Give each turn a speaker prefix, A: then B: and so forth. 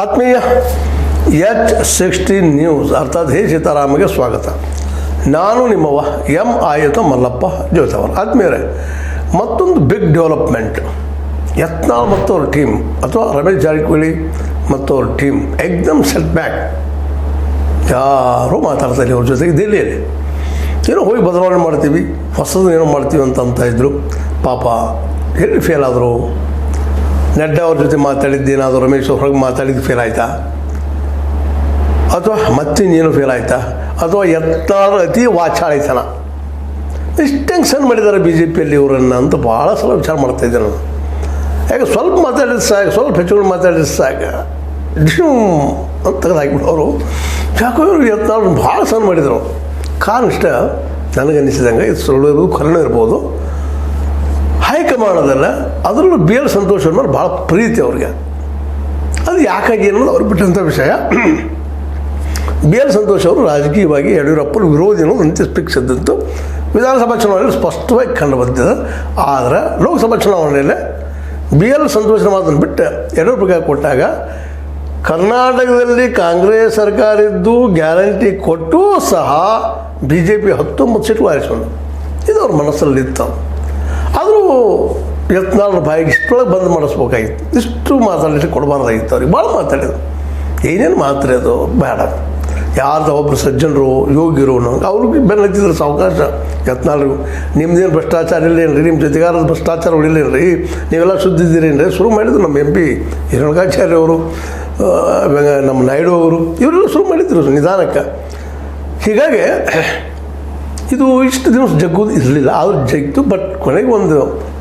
A: ಆತ್ಮೀಯ H60 news ಅರ್ಥಾತ್ ಹೇ ಸೀತಾರಾಮಗೆ ಸ್ವಾಗತ. ನಾನು ನಿಮ್ಮವ ಎಂ ಆಯುತ ಮಲ್ಲಪ್ಪ ಜೋತವರ. ಆತ್ಮೀಯರೇ, ಮತ್ತೊಂದು ಬಿಗ್ ಡೆವಲಪ್ಮೆಂಟ್. ಯತ್ನಾಳ್ ಮತ್ತು ಅವ್ರ ಟೀಮ್ ಅಥವಾ ರಮೇಶ್ ಜಾರಕಿಹೊಳಿ ಮತ್ತು ಅವ್ರ ಟೀಮ್ ಎಕ್ದಮ್ ಸೆಟ್ ಬ್ಯಾಕ್. ಯಾರೂ ಮಾತಾಡ್ತಾರೆ ಅವ್ರ ಜೊತೆಗೆ. ದಿಲ್ಲಿಯಲ್ಲಿ ಏನೋ ಹೋಗಿ ಬದಲಾವಣೆ ಮಾಡ್ತೀವಿ, ಹೊಸದು ಏನೋ ಮಾಡ್ತೀವಿ ಅಂತ ಇದ್ದರು. ಪಾಪ ಎಲ್ಲಿ ಫೇಲ್ ಆದರು? ನಡ್ಡಾ ಅವ್ರ ಜೊತೆ ಮಾತಾಡಿದ್ದೇನಾದರೂ ರಮೇಶ್ ಅವ್ರ ಹೊರಗೆ ಮಾತಾಡಿದ್ದು ಫೇಲ್ ಆಯಿತಾ? ಅಥವಾ ಮತ್ತಿನ್ನೇನು ಫೇಲ್ ಆಯಿತಾ? ಅಥವಾ ಯತ್ನಾಳ್ ಅತಿ ವಾಚಾಳಿತನ ಇಷ್ಟಂಗೆ ಸಣ್ಣ ಮಾಡಿದ್ದಾರೆ ಬಿ ಜೆ ಪಿಯಲ್ಲಿ ಇವರನ್ನು ಅಂತ ಭಾಳ ಸಲ ವಿಚಾರ ಮಾಡ್ತಾಯಿದ್ದೆ ನಾನು. ಯಾಕೆ ಸ್ವಲ್ಪ ಮಾತಾಡಿದ್ರೆ ಸಾಕು, ಸ್ವಲ್ಪ ಹೆಚ್ಚುಗಳು ಮಾತಾಡಿದ್ರೆ ಸಾಕು, ಡಿಶು ಅಂತ ತೆಗೆದು ಹಾಕಿಬಿಡೋರು. ಯಾಕೋ ಇವರು ಯತ್ನಾಳ್ ಭಾಳ ಸಣ್ಣ ಮಾಡಿದರು. ಕಾರಣ ಇಷ್ಟ ನನಗನ್ನಿಸಿದಂಗೆ ಇದು ಸುಳ್ಳು ಕಾರಣ ಇರ್ಬೋದು. ಹೈಕಮಾಂಡದಲ್ಲ, ಅದರಲ್ಲೂ ಬಿ ಎಲ್ ಸಂತೋಷ್ ಅವ್ರ ಭಾಳ ಪ್ರೀತಿ ಅವ್ರಿಗೆ. ಅದು ಯಾಕಾಗಿ ಅನ್ನೋದು ಅವ್ರು ಬಿಟ್ಟಂಥ ವಿಷಯ. ಬಿ ಎಲ್ ಸಂತೋಷ್ ಅವರು ರಾಜಕೀಯವಾಗಿ ಯಡಿಯೂರಪ್ಪನ ವಿರೋಧಿ ಅನ್ನೋದು ಅಂತ್ಯ ಫಿಕ್ಸ್ ಇದ್ದಂತು. ವಿಧಾನಸಭಾ ಚುನಾವಣೆಯಲ್ಲಿ ಸ್ಪಷ್ಟವಾಗಿ ಕಂಡು ಬಂದಿದೆ. ಆದರೆ ಲೋಕಸಭಾ ಚುನಾವಣೆಯಲ್ಲಿ ಬಿ ಎಲ್ ಸಂತೋಷನ ಮಾತನ್ನು ಬಿಟ್ಟು ಯಡಿಯೂರಪ್ಪಗೆ ಕೊಟ್ಟಾಗ ಕರ್ನಾಟಕದಲ್ಲಿ ಕಾಂಗ್ರೆಸ್ ಸರ್ಕಾರ ಇದ್ದು ಗ್ಯಾರಂಟಿ ಕೊಟ್ಟೂ ಸಹ ಬಿ ಜೆ ಪಿ 19 ಸೀಟು ಆರಿಸ್ಕೊಂಡು ಇದು ಅವ್ರ ಮನಸ್ಸಲ್ಲಿತ್ತು. ಆದರೂ ಯತ್ನಾಳ್ ಬಾಯಿಗೆ ಇಷ್ಟೊಳಗೆ ಬಂದು ಮಾಡಿಸ್ಬೇಕಾಗಿತ್ತು. ಇಷ್ಟು ಮಾತಾಡಲಿಕ್ಕೆ ಕೊಡಬಾರ್ದಾಗಿತ್ತು. ಅವ್ರಿಗೆ ಭಾಳ ಮಾತಾಡಿದ್ರು. ಏನೇನು ಮಾತಾಡೋದು ಬೇಡ. ಯಾರ್ದು ಒಬ್ಬರು ಸಜ್ಜನರು ಯೋಗಿರು ಅವ್ರಿಗೆ ಬೆನ್ನ ಹತ್ತಿದ್ರು ಸಾವಕಾಶ ಯತ್ನಾಳ್ರಿಗೂ. ನಿಮ್ದೇನು ಭ್ರಷ್ಟಾಚಾರ ಇಲ್ಲೇನ್ರಿ? ನಿಮ್ಮ ಜೊತೆಗಾರದ ಭ್ರಷ್ಟಾಚಾರ ಉಳಿಲೇನ್ರಿ? ನೀವೆಲ್ಲ ಸುದ್ದಿದ್ದೀರೇನ್ರಿ? ಶುರು ಮಾಡಿದ್ರು ನಮ್ಮ ಎಂ ಪಿ ಹಿರಣ್ಯಾಚಾರ್ಯ ಅವರು, ನಮ್ಮ ನಾಯ್ಡು ಅವರು, ಇವರೆಲ್ಲ ಶುರು ಮಾಡಿದ್ರು ನಿಧಾನಕ್ಕೆ. ಹೀಗಾಗಿ ಇದು ಇಷ್ಟು ದಿವಸ ಜಗ್ಗೋದು ಇರಲಿಲ್ಲ, ಆದರೂ ಜಗ್ಗಿತು. ಬಟ್ ಕೊನೆಗೆ ಒಂದು